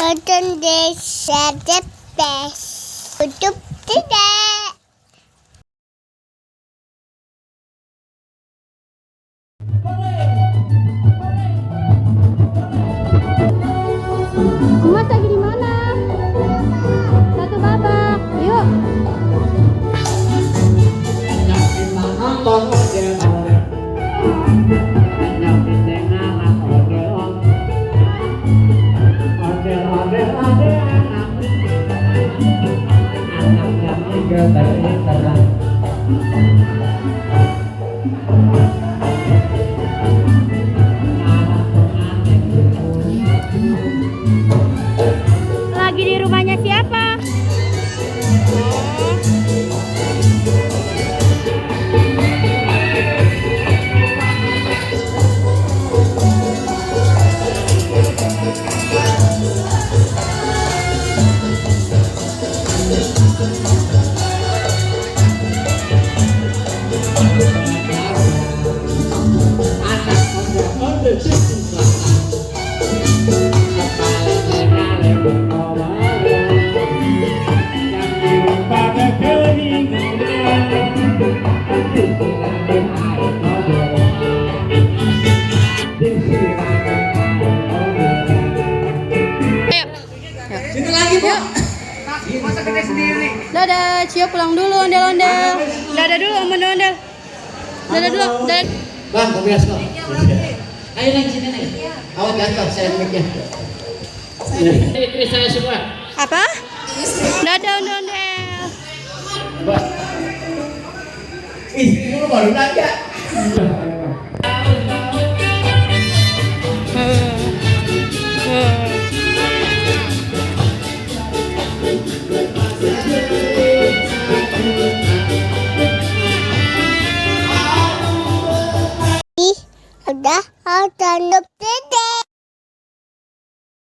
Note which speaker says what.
Speaker 1: Nonton desa Depes. Tutup tidak.
Speaker 2: Mas lagi di mana? Satu babak. Yuk. Lagi di rumahnya siapa?
Speaker 3: Sini lagi, Bu. Masa kita sendiri.
Speaker 2: Dadah, Cio pulang dulu ondel-ondel. Dadah dulu sama ondel-ondel. Dadah dulu. Dadah.
Speaker 3: Bang, kopi es kok. Ayo naik sini naik. Awak diangkat saya mic-nya. Istri saya semua.
Speaker 2: Apa? Dadah ondel-ondel.
Speaker 3: Mbak. Ih, ini lu baru nanya.
Speaker 1: Udah, tutup tidak.